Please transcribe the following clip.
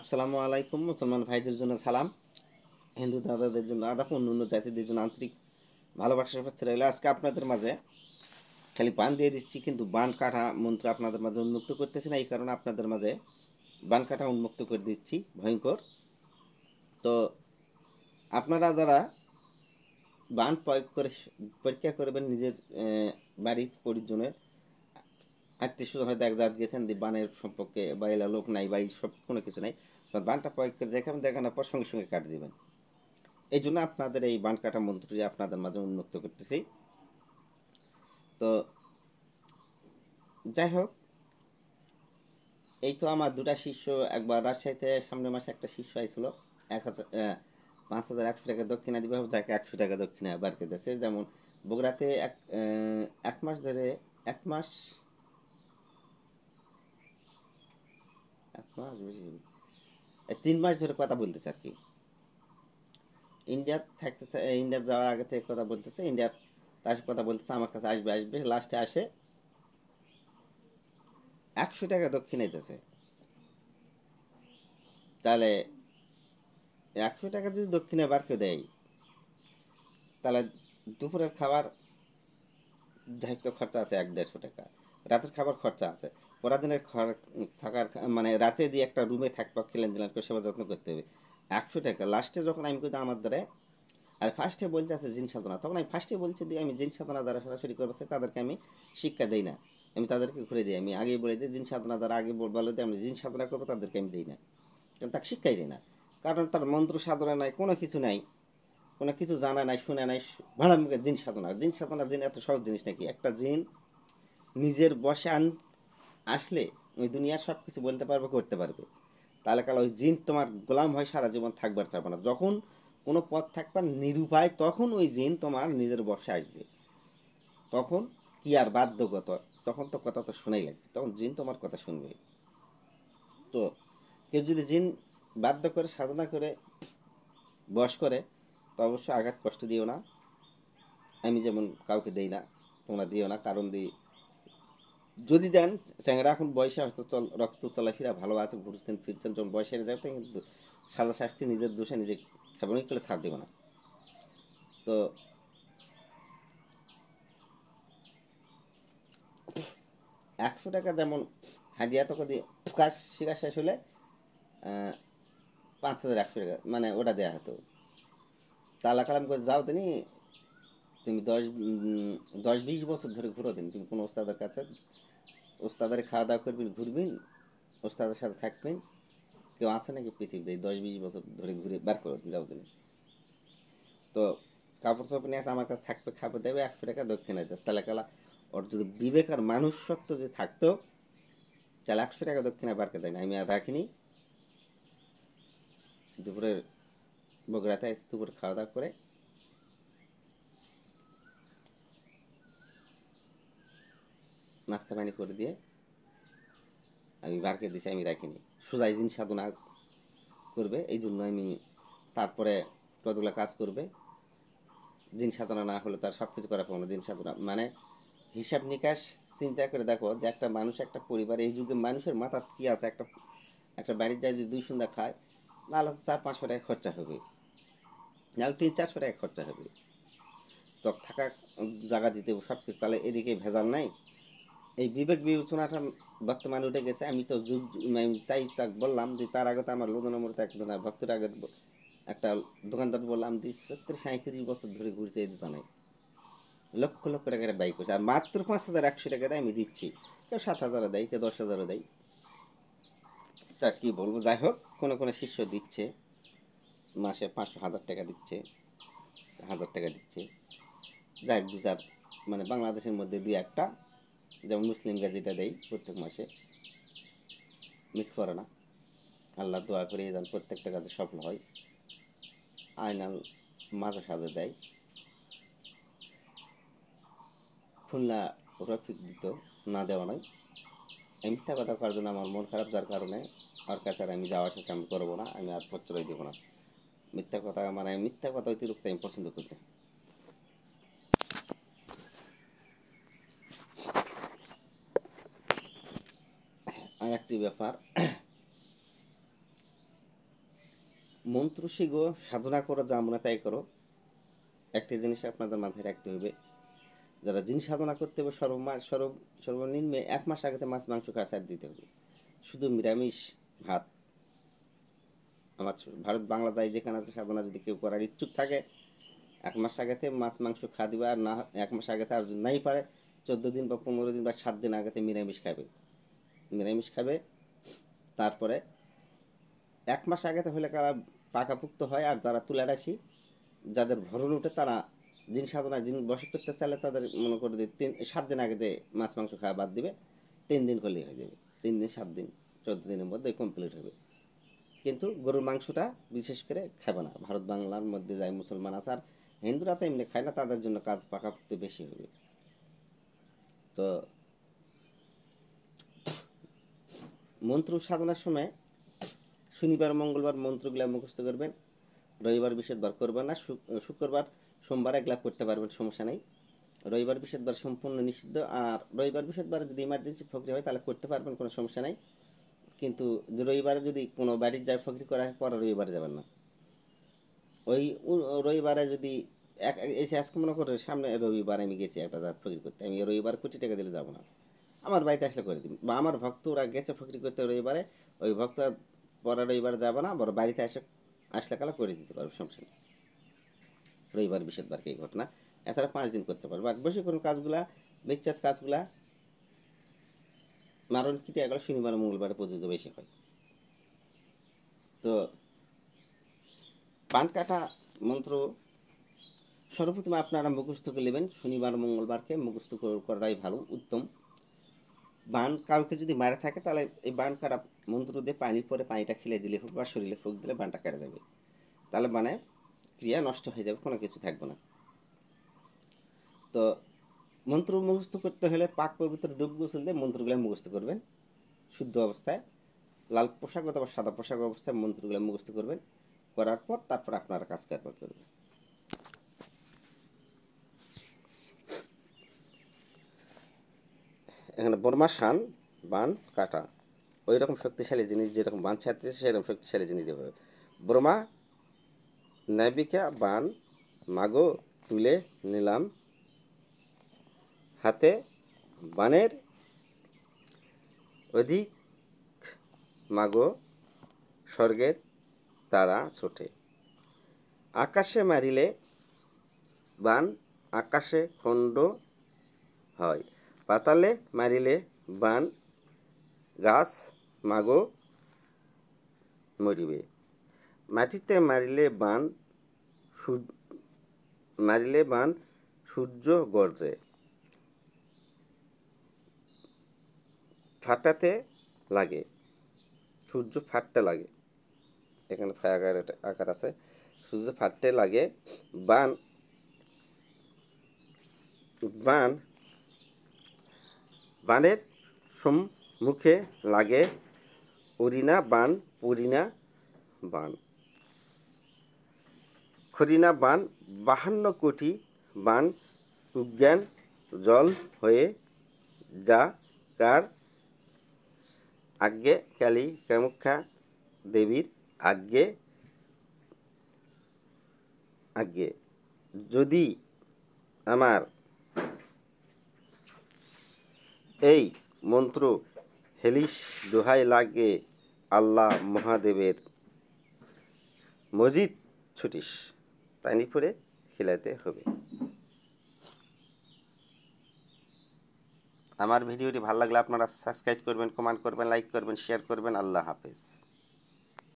আসসালামু আলাইকুম। মুসলমান ভাইদের জন্য সালাম, হিন্দু দাদাদের জন্য আদাব, অন্য জাতিদের জন্য আন্তরিক ভালোবাসা শুভেচ্ছা রইল। আজকে আপনাদের মাঝে খালি বান দিয়ে দিচ্ছি, কিন্তু বান কাটা মন্ত্র আপনাদের মাঝে উন্মুক্ত করতেছি না। এই কারণে আপনাদের মাঝে বান কাটা উন্মুক্ত করে দিচ্ছি ভয়ঙ্কর। তো আপনারা যারা বান প্রয়োগ করে পরীক্ষা করবেন নিজের বাড়ির পরিজনের আত্মীয় স্বজন, হয়তো এক জাত গেছেন বানের সম্পর্কে বা এলা লোক নাই বা এই সব কোনো কিছু নাই, তো বানটা প্রয়োগ করে দেখাবেন, দেখানোর পর সঙ্গে সঙ্গে কাটে দিবেন। এই জন্য আপনাদের এই বান কাটা মন্ত্রটি আপনাদের মাঝে উন্মুক্ত করতেছি। তো যাই হোক, এই তো আমার দুটা শিষ্য, একবার রাজশাহীতে সামনের মাসে একটা শিষ্য আইছিল 5,100 টাকা দক্ষিণা দিবে, যাকে 100 টাকা দক্ষিণা বার করে দিয়েছে। যেমন বগুড়াতে এক মাস ধরে, এক মাস এক মাস বেশি, 3 মাস ধরে কথা বলতেছে আর কি। ইন্ডিয়া থাকতে ইন্ডিয়া যাওয়ার আগে থেকে কথা বলতেছে, ইন্ডিয়া তার সাথে কথা বলতেছে, আমার কাছে আসবে আসবে, লাস্টে আসে 100 টাকা দক্ষিণা দিতেছে। তাহলে 100 টাকা যদি দক্ষিণে বার করে দেয়, তাহলে দুপুরের খাবার দায়িত্ব খরচা আছে 1-150 টাকা, রাতের খাবার খরচা আছে, পরাদিনের থাকার মানে রাতে দিয়ে একটা রুমে থাকবা, খেলেন দিলেন করে সেবা যত্ন করতে হবে। 100 টাকা লাস্টে যখন আমি কিন্তু আমার দ্বারা, আর ফার্স্টে বলতে আছে জিন সাধনা, তখন আমি ফার্স্টে বলছি দিয়ে আমি জিন সাধনা যারা সরাসরি করছে তাদেরকে আমি শিক্ষা দেই না, আমি তাদেরকে ঘুরে দিই। আমি আগেই বলে দিই জিন সাধনা যারা আগে বলে দিই আমি জিন সাধনা করবো, তাদেরকে আমি দিই না, কারণ তাকে শিক্ষাই দিই না। কারণ তার মন্ত্র সাধনা নাই, কোনো কিছু নাই, কোনো কিছু জানা নাই, শুনে নাই, ভাড়া মুখে জিন সাধনা। জিন সাধনা, জিন এত সহজ জিনিস নাকি? একটা জিন নিজের বশে আসলে ওই দুনিয়ার সব কিছু বলতে পারবে, করতে পারবে। তাহলে কাল ওই জিন তোমার গোলাম হয় সারা জীবন থাকবার চাবে না। যখন কোনো পথ থাকবার নিরুপায়, তখন ওই জিন তোমার নিজের বশে আসবে। তখন কি আর বাধ্যগত, তখন তো কথা তো শোনাই লাগবে, তখন জিন তোমার কথা শুনবে। তো কেউ যদি জিন বাধ্য করে সাধনা করে বশ করে, তো অবশ্যই আঘাত কষ্ট দিও না। আমি যেমন কাউকে দেই না, তোমরা দিও না। কারণ যদি দেন, চ্যাংরা এখন বয়সে হয়তো রক্ত চলাফেরা ভালো আছে, ঘুরছেন ফিরছেন, যখন বয়সে যাবে কিন্তু সাদা শাস্তি নিজের দোষে নিজে খাবেন, ওই করে ছাড় দেবো না। তো 100 টাকা যেমন হাদিয়া তোকে দিয়ে কাজ শেখা শেষ হলে 5,100 টাকা মানে ওটা দেওয়া হতো। তালা কালাম করে যাও তিনি, তুমি 10-20 বছর ধরে ঘুরো দিন, তুমি কোনো ওস্তাদের কাছে, ওস্তাদের খাওয়া দাওয়া করবেন, ঘুরবেন, ওস্তাদের সাথে থাকবেন। কেউ আছে নাকি পৃথিবীতে 10-20 বছর ধরে ঘুরে বার করে যাও দিন? তো কাপড় চাপড় নিয়ে আসে আমার কাছে থাকবে, খাবে, দেবে, 100 টাকা দক্ষিণা দিতে। তাহলে কালা ওর যদি বিবেক আর মানুষ সত্য যদি থাকতো, তাহলে 100 টাকা দক্ষিণা বার করে দেয় না। আমি আর রাখিনি। দুপুরের বগুড়াতে এসে দুপুরে খাওয়া দাওয়া করে নাস্তা পানি করে দিয়ে আমি বার করে দিছি, আমি রাখিনি। সোজাই জিন সাধনা করবে, এই জন্য আমি তারপরে কতগুলো কাজ করবে। জিন সাধনা না হলে তার সব কিছু করা পাবো না। জিন সাধনা মানে হিসাব নিকাশ চিন্তা করে দেখো, যে একটা মানুষ, একটা পরিবার, এই যুগে মানুষের মাথা কি আছে? একটা একটা বাড়ির যায় যদি 2 সন্ধ্যা খায়, নাহলে 400-500 টাকা খরচা হবে, নাহলে 300-400 টাকা খরচা হবে। তো থাকা জায়গা দিতে সব কিছু, তাহলে এদিকে ভেজাল নাই। এই বিবেক বিবেচনাটা বর্তমানে উঠে গেছে। আমি তো আমি তাই তাকে বললাম যে তার আগে তো আমার লোক নম্বরতে একজন ভক্তের আগে একটা দোকানদার বললাম যে 37-37 বছর ধরে ঘুরছে এই দোকানে, লক্ষ লক্ষ টাকার বাইক করছে, আর মাত্র 5,100 টাকা দেয় আমি দিচ্ছি। কেউ 7,000 দেয়, কেউ 10,000 দেয়। তার কি বলবো? যাই হোক, কোনো কোনো শিষ্য দিচ্ছে, মাসে 500-1000 টাকা দিচ্ছে, 1000 টাকা দিচ্ছে। যাই দু চার, মানে বাংলাদেশের মধ্যে দুই একটা, যেমন মুসলিম যেটা দেয় প্রত্যেক মাসে, মিস করে না। আল্লাহ দোয়া করে যেন প্রত্যেকটা কাজে সফল হয়। আয়নাল মাঝে সাজে দেয়। খুলনা রফিক দিত, না দেওয়া নয়। আমি মিথ্যা কথা করার জন্য আমার মন খারাপ, যার কারণে ওর কাছে আর আমি যাওয়া আসা আমি করবো না, আমি আর প্রশ্রয় দেবো না। মিথ্যা কথা, মানে মিথ্যা কথা অতিরিক্ত আমি পছন্দ করি না। আর একটি ব্যাপার, মন্ত্র শিখো, সাধনা করো, যা মনে তাই করো। একটি জিনিস আপনাদের মাথায় রাখতে হবে, যারা জিন সাধনা করতে হবে সর্বনিম্ন 1 মাস আগেতে মাছ মাংস খাওয়া ছাড় দিতে হবে। শুধু নিরামিষ ভাত। আমার ভারত বাংলা যায় যেখানে আছে, সাধনা যদি কেউ করার ইচ্ছুক থাকে 1 মাস আগেতে মাছ মাংস খাওয়া দিবে। আর না 1 মাস আগেতে আর যদি নাই পারে 14 দিন বা 15 দিন বা 7 দিন আগেতে নিরামিষ খাবে। নিরামিষ খাবে। তারপরে 1 মাস আগেতে হলে কারা পাকাপুক্ত হয়। আর যারা তুলারাশি, যাদের ভরণ উঠে, তারা জিন সাধনা জিন বশে করতে চাইলে তাদের মনে করে যে 7 দিন আগেতে মাছ মাংস খাওয়া বাদ দিবে। 3 দিন করলেই হয়ে যাবে। 3 দিন, 7 দিন, 14 দিনের মধ্যে কমপ্লিট হবে। কিন্তু গরুর মাংসটা বিশেষ করে খাবে না। ভারত বাংলার মধ্যে যায় মুসলমান আছে, আর হিন্দুরা তো এমনি খায় না, তাদের জন্য কাজ পাকাপুক্তি বেশি হবে। তো মন্ত্র সাধনার সময় শনিবার মঙ্গলবার মন্ত্রগুলা মুখস্থ করবেন। রবিবার বৃহস্পতিবার করবেন না। শুক্রবার সোমবার এগুলা করতে পারবেন, সমস্যা নেই। রবিবার বৃহস্পতিবার সম্পূর্ণ নিষিদ্ধ। আর রবিবার বৃহস্পতিবার যদি ইমার্জেন্সি ফকরি হয় তাহলে করতে পারবেন, কোনো সমস্যা নাই। কিন্তু রবিবারে যদি কোনো বাড়ির যায় ফকরি করা হয়, পরে রবিবারে যাবেন না। ওই রবিবারে যদি এসে আজকে মনে করে সামনে রবিবার আমি গেছি একটা জাত ফকরি করতে, আমি রবিবার কোটি টাকা দিলে যাবো না। আমার বাড়িতে আসলে করে দিন, বা আমার ভক্ত ওরা গেছে ফকরি করতে রবিবারে, ওই ভক্ত পরে রবিবারে যাবে না, বড় বাড়িতে আসলে কালা করে দিতে পারবে, সমস্যা নেই। রবিবার বৃহস্পতিবার এই ঘটনা। এছাড়া 5 দিন করতে পারবে। আর বেশি কোনো কাজগুলা, বিচ্ছেদ কাজগুলা মারণ ক্রিয়াগুলো শনিবার মঙ্গলবারে প্রযোজ্য বেশি হয়। তো পান কাটা মন্ত্র সর্বপ্রথমে আপনারা মুখস্থ করে নেবেন। শনিবার মঙ্গলবারকে মুখস্থ করাটাই ভালো, উত্তম। বান কাউকে যদি মারা থাকে তাহলে এই বান কাটা মন্ত্র দিয়ে পানির পরে পানিটা খেলে দিলে হোক বা শরীরে ফুক দিলে বানটা কেটে যাবে। তাহলে মানে ক্রিয়া নষ্ট হয়ে যাবে, কোনো কিছু থাকবে না। তো মন্ত্র মুখস্থ করতে হলে পাক পবিত্র ডুব গোসল দিয়ে মন্ত্রগুলো মুখস্থ করবেন শুদ্ধ অবস্থায়। লাল পোশাক অথবা সাদা পোশাক অবস্থায় মন্ত্রগুলো মুখস্থ করবেন। করার পর তারপর আপনারা কাজ কারবার করবেন। এখানে বর্মা শান বান কাটা ওই রকম শক্তিশালী জিনিস, যেরকম বান ছাড়তেছে সেরকম শক্তিশালী জিনিস দেবে। ব্রহ্মা নাবিকা বান মাগো তুলে নিলাম হাতে, বানের অধিক মাগো স্বর্গের তারা ছোটে। আকাশে মারিলে বান আকাশে খণ্ড হয়, পাতালে মারিলে বান গাছ মাগো মরিবে। মাটিতে মারিলে বান সূর্য গর্জে। ফাটাতে লাগে, সূর্য ফাটতে লাগে। এখানে আকার আছে, সূর্য ফাটতে লাগে। বান বান বানের সম্মুখে লাগে, অরিনা বান পরিনা বান। খরিনা বান 52 কোটি বান উজ্ঞান জল হয়ে যা কার আজ্ঞে কালী কামাখ্যা দেবীর আজ্ঞে আজ্ঞে। যদি আমার এই মন্ত্র হেলিস দোহাই লাগে, আল্লাহ মহাদেবের মসজিদ ছুটিস, পানি পরে খেলাতে হবে। আমার ভিডিওটি ভালো লাগলে আপনারা সাবস্ক্রাইব করবেন, কমেন্ট করবেন, লাইক করবেন, শেয়ার করবেন। আল্লাহ হাফেজ।